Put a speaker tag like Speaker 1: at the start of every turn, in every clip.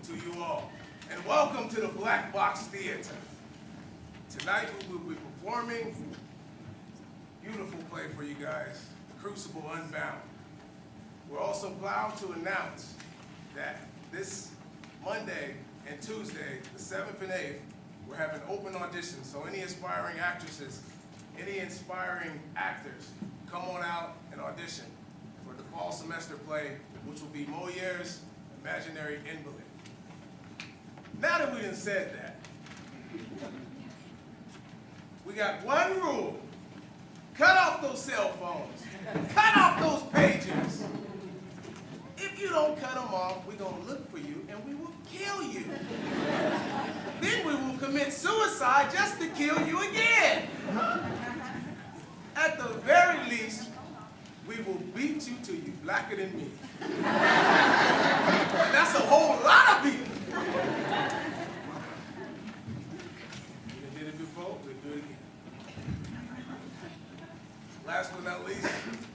Speaker 1: to you all, and welcome to the Black Box Theater. Tonight we will be performing a beautiful play for you guys, Crucible Unbound. We're also proud to announce that this Monday and Tuesday, the 7th and 8th, we're having open auditions, so any aspiring actresses, any inspiring actors, come on out and audition for the fall semester play, which will be Moliere's Imaginary Invalid. Now that we done said that, we got one rule. Cut off those cell phones. Cut off those pagers. If you don't cut them off, we're going to look for you and we will kill you. Then we will commit suicide just to kill you again. At the very least, we will beat you till you blacker than me. That's a whole lot of people. We did it before, we'll do it again. Last but not least,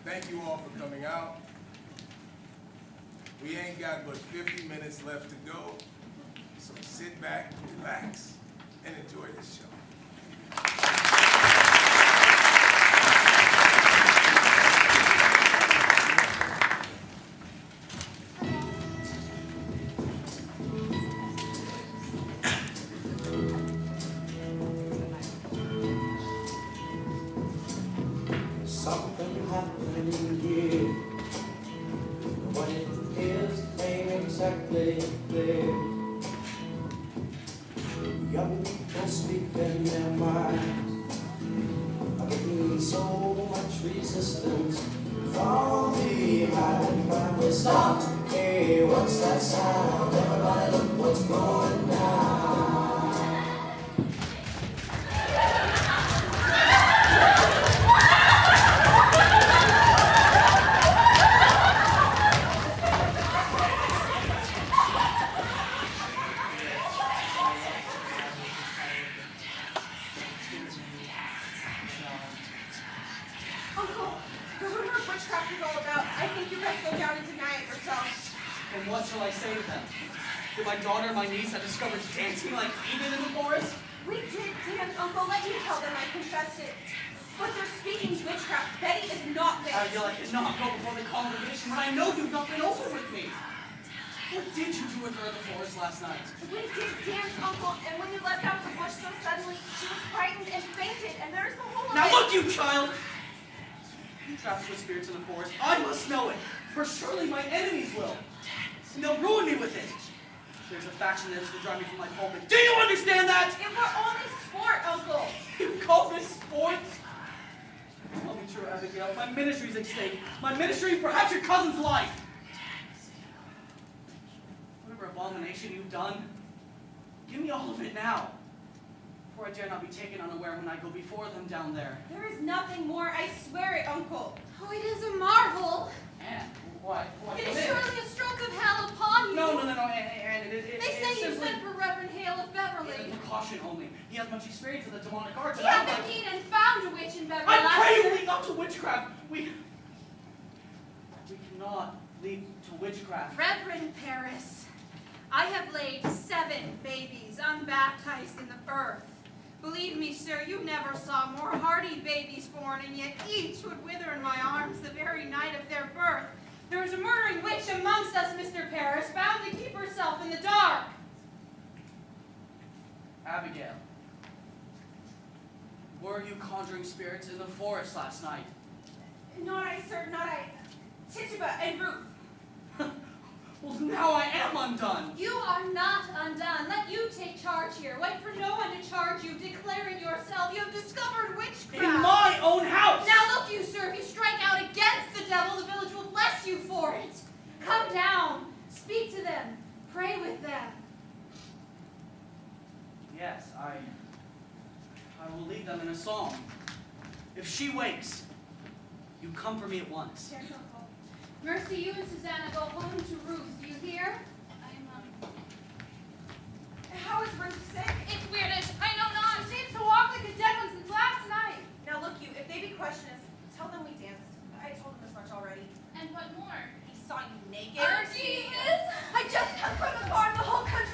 Speaker 1: thank you all for coming out. We ain't got but 50 minutes left to go, so sit back, relax, and enjoy this show.
Speaker 2: Something happening here. What it is ain't exactly clear. Young people speaking their minds are getting so much resistance from behind. But we stopped. Hey, what's that sound? Everybody look what's going down.
Speaker 3: And what shall I say to them? Did my daughter and my niece have discovered dancing like Eden in the forest?
Speaker 4: We did dance, Uncle. Let me tell them I confessed it. But they're speaking witchcraft. Betty is not there.
Speaker 3: Abigail, I cannot go before the congregation when I know you've not been open with me. What did you do with her in the forest last night?
Speaker 4: We did dance, Uncle, and when you left out of the bush so suddenly, she was frightened and fainted, and there's the whole of
Speaker 3: Now
Speaker 4: it.
Speaker 3: look, you child! You trapped with spirits in the forest. I must know it, for surely my enemies will. And they'll ruin me with it. There's a faction that is to drive me from my pulpit. Do you understand that?
Speaker 4: It were only sport, Uncle.
Speaker 3: You call this sport? Tell me true, Abigail. My ministry's at stake. My ministry, perhaps your cousin's life. Whatever abomination you've done, give me all of it now. For I dare not be taken unaware when I go before them down there.
Speaker 4: There is nothing more, I swear it, Uncle. Oh, it is a marvel.
Speaker 3: Anne, why?
Speaker 4: It is surely a stroke of hell upon you.
Speaker 3: No, Anne, it
Speaker 4: They say you
Speaker 3: simply...
Speaker 4: sent for Reverend Hale of Beverly.
Speaker 3: It's a precaution only. He has much experience in the demonic arts.
Speaker 4: He hath indeed and found a witch in Beverly.
Speaker 3: I pray you lead not to witchcraft. We cannot lead to witchcraft.
Speaker 5: Reverend Paris, I have laid 7 babies unbaptized in the earth. Believe me, sir, you never saw more hardy babies born, and yet each would wither in my arms the very night of their birth. There is a murdering witch amongst us, Mr. Paris, bound to keep herself in the dark.
Speaker 3: Abigail, were you conjuring spirits in the forest last night?
Speaker 4: Not I, sir, not I. Tituba and Ruth.
Speaker 3: Well, now I am undone.
Speaker 5: You are not undone. Let you take charge here. Wait for no one to charge you, declaring yourself. You have discovered witchcraft.
Speaker 3: In my own house!
Speaker 5: Now look you, sir, if you strike out against the devil, the village will bless you for it. Come down, speak to them, pray with them.
Speaker 3: Yes, I will lead them in a song. If she wakes, you come for me at once.
Speaker 5: Yes, Uncle. Mercy, you and Susanna go home to Ruth. Do you hear?
Speaker 4: How is Ruth sick?
Speaker 5: It's weirdish. I know not. She seems to walk like a dead one since last night.
Speaker 4: Now look you, if they be question us, tell them we danced. I told them this much already.
Speaker 5: And what more?
Speaker 4: He saw you naked.
Speaker 5: Our Jesus! I just come from the barn. The whole country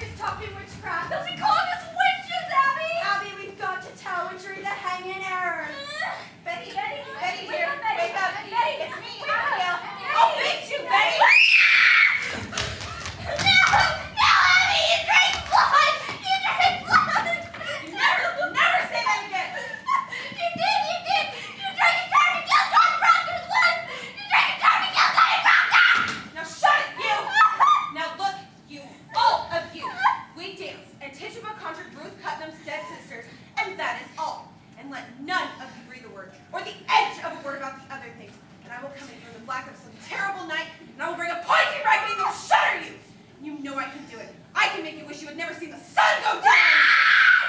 Speaker 4: do it. I can make you wish you had never seen the sun go down.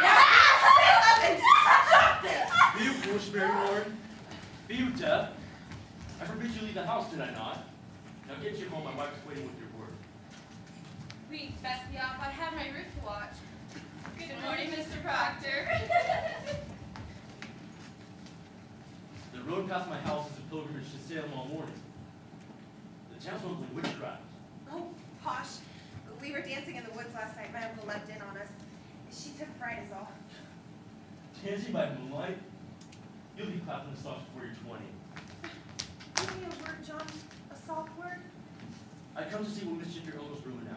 Speaker 4: Now sit up and stop this.
Speaker 6: Be you foolish, Mary Lord? Be you deaf? I forbid you leave the house, did I not? Now get you home, my wife is waiting with your word.
Speaker 5: We'd best be off. I have my roof to watch. Good morning, Mr. Proctor.
Speaker 6: The road past my house is a pilgrimage to Salem all morning. The town's local witchcraft.
Speaker 4: Oh, posh. We were dancing in the woods last night. My uncle left in on us. She took fright is all.
Speaker 6: Dancing by moonlight? You'll be clapping the songs before you're 20.
Speaker 4: Give me a word, John. A soft word.
Speaker 6: I come to see what mischief your elders ruin now.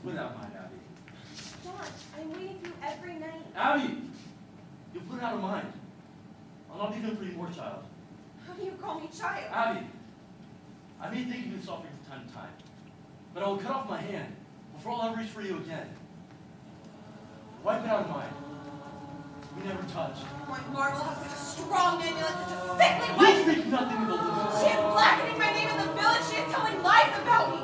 Speaker 6: Without mind, Abby.
Speaker 4: John, I'm waiting for you every night.
Speaker 6: Abby! You'll put it out of mind. I'll not be good for you more, child.
Speaker 4: How do you call me child?
Speaker 6: Abby! I may think of you softly from time to time, but I will cut off my hand before I'll ever reach for you again. Wipe it out of mind. We never touch.
Speaker 4: Oh, I marvel how such a strong man may let such a sickly
Speaker 6: You
Speaker 4: wife.
Speaker 6: speak nothing of the living.
Speaker 4: She is blackening my name in the village. She is telling lies about me.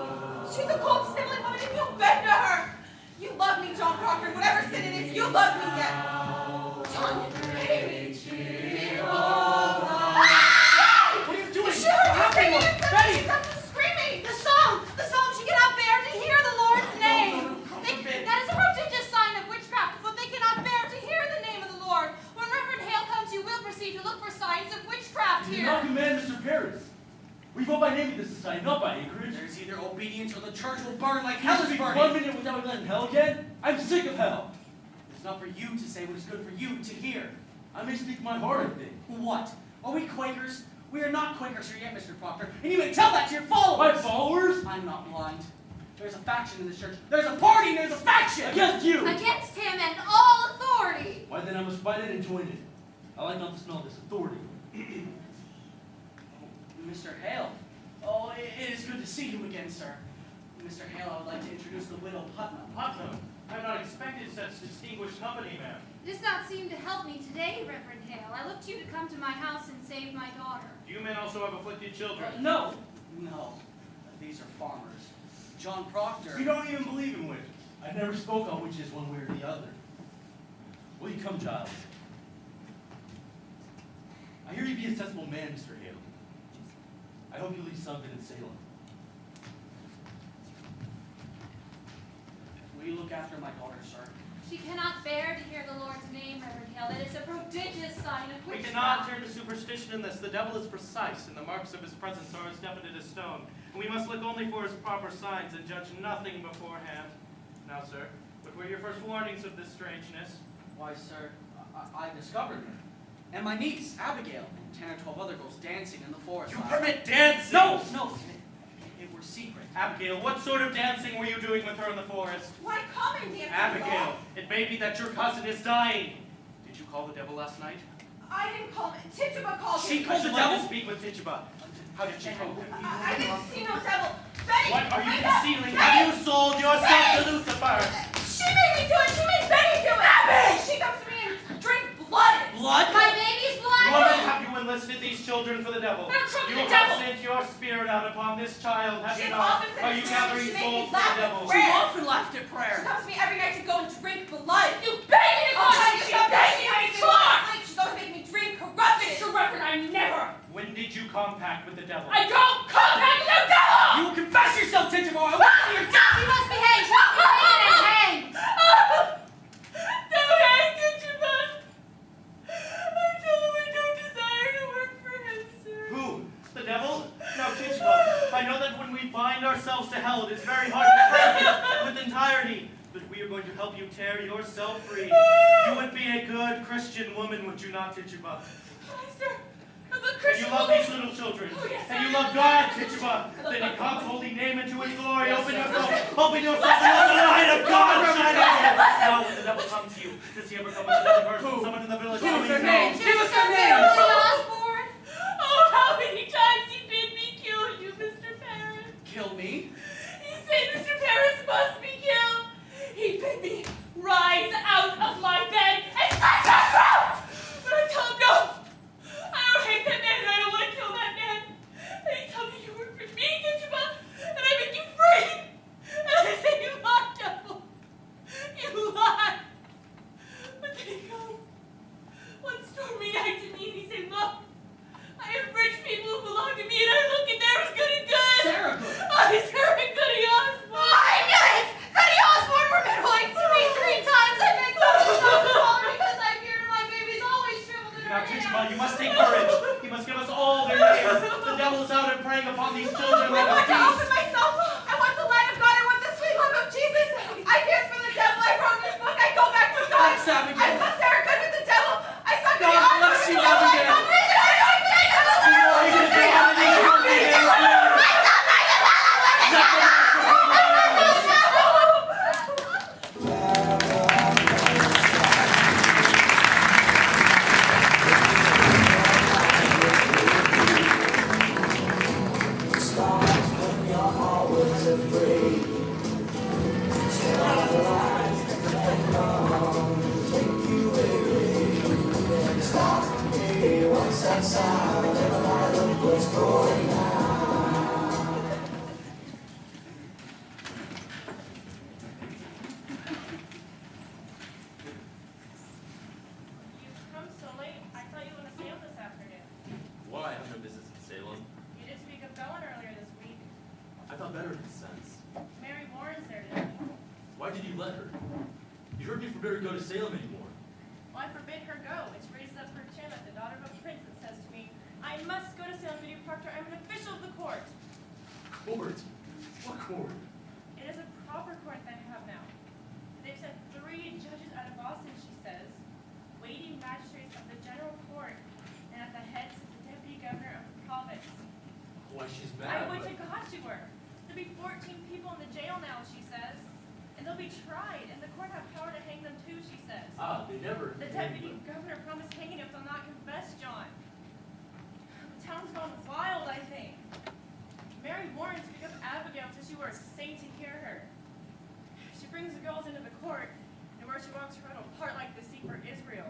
Speaker 4: She's a cold, sniveling woman, and you'll bend to her. You love me, John Proctor. Whatever sin it is, you love me yet. John, pay me.
Speaker 3: What are you doing?
Speaker 4: She heard you
Speaker 3: Betty!
Speaker 4: screaming and
Speaker 3: Betty!
Speaker 4: something screaming.
Speaker 5: The psalm she cannot bear to hear the Lord's name.
Speaker 3: Forbid.
Speaker 5: That is a prodigious sign of witchcraft, for they cannot bear to hear the name of the Lord. When Reverend Hale comes, you will proceed to look for signs of witchcraft
Speaker 6: You do
Speaker 5: here.
Speaker 6: not command Mr. Paris. We vote by name in this society, not by acreage.
Speaker 3: There's either obedience or the church will burn like
Speaker 6: You
Speaker 3: hell is
Speaker 6: speak
Speaker 3: burning.
Speaker 6: 1 minute without letting hell again? I'm sick of hell.
Speaker 3: It's not for you to say what is good for you to hear.
Speaker 6: I may speak my heart, I think.
Speaker 3: What? Are we Quakers? We are not Quakers here yet, Mr. Proctor, and you may tell that to your followers.
Speaker 6: My followers?
Speaker 3: I'm not blind. There's a faction in this church. There's a party and there's a faction!
Speaker 6: Against you!
Speaker 5: Against him and all authority.
Speaker 6: Why then I must fight it and join it. I like not the smell of this authority.
Speaker 3: Mr. Hale. Oh, it is good to see you again, sir. Mr. Hale, I would like to introduce the widow Putnam.
Speaker 7: Putnam, I've not expected such distinguished company, ma'am.
Speaker 5: It does not seem to help me today, Reverend Hale. I looked to you to come to my house and save my daughter.
Speaker 7: Do you men also have afflicted children?
Speaker 3: No. These are farmers. John Proctor.
Speaker 6: You don't even believe in witches. I never spoke on witches one way or the other. Will you come, Giles? I hear you be a sensible man, Mr. Hale. I hope you leave something in Salem.
Speaker 3: Will you look after my daughter, sir?
Speaker 5: She cannot bear to hear the Lord's name, Reverend Hale. That is a prodigious sign of
Speaker 7: We
Speaker 5: witchcraft.
Speaker 7: cannot turn to superstition in this. The devil is precise, and the marks of his presence are as definite as stone. And we must look only for his proper signs and judge nothing beforehand. Now, sir, what were your first warnings of this strangeness?
Speaker 3: Why, sir, I discovered her. And my niece, Abigail, and 10 or 12 other girls dancing in the forest.
Speaker 7: You
Speaker 3: last
Speaker 7: permit
Speaker 3: night.
Speaker 7: dancing?
Speaker 3: No, it were secret.
Speaker 7: Abigail, what sort of dancing were you doing with her in the forest?
Speaker 4: Why common dancing?
Speaker 7: Abigail, it may be that your cousin is dying. Did you call the devil last night?
Speaker 4: I didn't call him. Tituba called
Speaker 3: She
Speaker 4: him.
Speaker 3: called
Speaker 7: I should
Speaker 3: the
Speaker 7: like
Speaker 3: devil?
Speaker 7: to speak with Tituba. How did she call him?
Speaker 4: I didn't see no devil. Betty!
Speaker 7: What are you
Speaker 4: wake up!
Speaker 7: concealing?
Speaker 4: Betty!
Speaker 7: Have you sold yourself to Lucifer?
Speaker 4: She made me do it! She made Betty do it! Abby! She comes to me and drink blood!
Speaker 3: Blood?
Speaker 5: My baby's
Speaker 7: Woman,
Speaker 5: blood.
Speaker 7: have you enlisted these children for the devil?
Speaker 5: They're from
Speaker 7: You
Speaker 5: the
Speaker 7: have
Speaker 5: devil.
Speaker 7: sent your spirit out upon this child, have
Speaker 4: She
Speaker 7: you not?
Speaker 4: often said
Speaker 7: Are you
Speaker 4: to me,
Speaker 7: gathering
Speaker 4: she made me
Speaker 7: souls for
Speaker 4: laugh
Speaker 7: the
Speaker 4: at
Speaker 7: devil?
Speaker 4: prayer.
Speaker 3: She often laughed at
Speaker 4: She
Speaker 3: prayer.
Speaker 4: comes to me every night to go and drink blood! You beg me to go! She begged me to go! She's always making me drink corruption!
Speaker 8: Mr. Reverend, I never!
Speaker 7: When did you compact with the devil?
Speaker 8: I don't compact with the devil!
Speaker 3: You will confess yourself, Tituba! I will see your death!
Speaker 5: She must behave. She must be taken and hanged.
Speaker 8: Don't hang Tituba! I told him I don't desire to work for him, sir.
Speaker 7: Who? The devil? Now, Tituba, I know that when we bind ourselves to hell, it is very hard to break it with entirety. But we are going to help you tear yourself free. You would be a good Christian woman, would you not, Tituba?
Speaker 8: Sir, I'm a
Speaker 7: And
Speaker 8: Christian
Speaker 7: you love
Speaker 8: woman.
Speaker 7: these little children.
Speaker 8: Oh, yes,
Speaker 7: And
Speaker 8: I
Speaker 7: you
Speaker 8: love
Speaker 7: love God,
Speaker 8: them.
Speaker 7: Tituba.
Speaker 8: I love
Speaker 7: Then
Speaker 8: God.
Speaker 7: in God's holy name into his glory.
Speaker 3: Yes,
Speaker 7: Open
Speaker 3: yes,
Speaker 7: yourself.
Speaker 3: yes.
Speaker 7: Open yourself and let the light of God shine on you. Now when the devil comes to you, does he ever come with another person?
Speaker 3: Who?
Speaker 7: Someone in the village?
Speaker 3: Give us
Speaker 7: Please
Speaker 3: their
Speaker 7: know.
Speaker 3: names. Give us their
Speaker 5: Billy
Speaker 3: names.
Speaker 5: Osborne.
Speaker 8: Oh, how many times he bid me kill you, Mr. Paris.
Speaker 3: Kill me?
Speaker 8: He said Mr. Paris must be killed. He bid me rise out of my bed and slice my throat! But I told him no. I don't hate that man and I don't want to kill that man. And he told me you work for me, Tituba, and I make you free. And I said you lied.
Speaker 6: Why did you let her? You heard me forbid her to go to Salem anymore.
Speaker 8: Well, I forbid her go, which raises up her chin at the daughter of a prince and says to me, I must go to Salem, Butte, Proctor. I'm an official of the court.
Speaker 6: Court? What court?
Speaker 8: It is a proper court that I have now. They've sent 3 judges out of Boston, she says, waiting magistrates of the general court, and at the head sits the deputy governor of the province.
Speaker 6: Why, she's
Speaker 8: I
Speaker 6: mad.
Speaker 8: would
Speaker 6: but-
Speaker 8: to God you were. There'll be 14 people in the jail now, she says. And they'll be tried, and the court have power to hang them too, she says.
Speaker 6: Ah, they never.
Speaker 8: The deputy governor promised hanging if they'll not confess, John. The town's gone wild, I think. Mary Warren speak of Abigail till she were a saint to hear her. She brings the girls into the court, and where she walks right apart like the sea for Israel.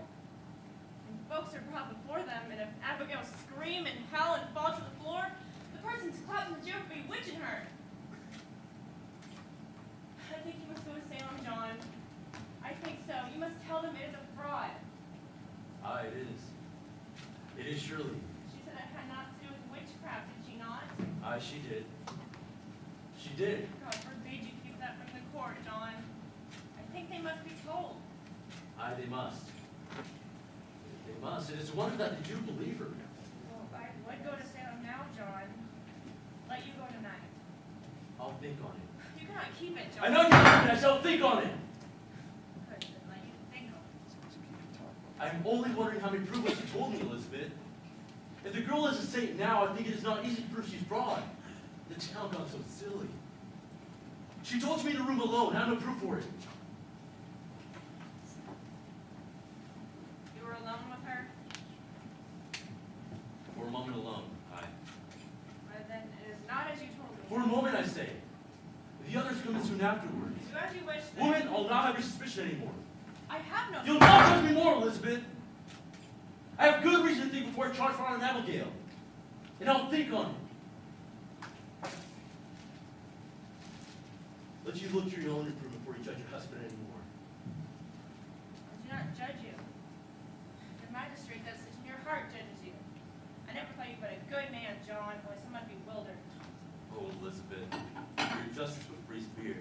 Speaker 8: And folks are brought before them, and if Abigail scream and howl and fall to the floor, the person's clapped in the jail for bewitching her. I think you must go to Salem, John. I think so. You must tell them it is a fraud.
Speaker 6: Ah, it is. It is surely.
Speaker 8: She said it had not to do with witchcraft, did she not?
Speaker 6: Ah, she did. She did.
Speaker 8: God forbid you keep that from the court, John. I think they must be told.
Speaker 6: Ah, they must. They must. It is a wonder that they do believe her.
Speaker 8: Well, I would go to Salem now, John. Let you go tonight.
Speaker 6: I'll think on it.
Speaker 8: You cannot keep it, John.
Speaker 6: I know you're right. I shall think on it.
Speaker 8: Good, then let you think on it.
Speaker 6: I'm only wondering how many prove what she told me, Elizabeth. If the girl is a saint now, I think it is not easy to prove she's fraud. The town got so silly. She told me in a room alone. I have no proof for it.
Speaker 8: You were alone with her?
Speaker 6: For a moment alone, aye.
Speaker 8: Well, then it is not as you told me.
Speaker 6: For a moment, I say. The others come in soon afterwards.
Speaker 8: Do as you wish, then.
Speaker 6: Woman, I'll not have your suspicion anymore.
Speaker 8: I have no.
Speaker 6: You'll not judge me more, Elizabeth. I have good reason to think before I charge for Aunt Abigail. And I'll think on it. Let you look to your own improvement before you judge your husband anymore.
Speaker 8: I do not judge you. The magistrate that sits in your heart judges you. I never thought you but a good man, John, only somewhat bewildered.
Speaker 6: Oh, Elizabeth, your justice would freeze fear.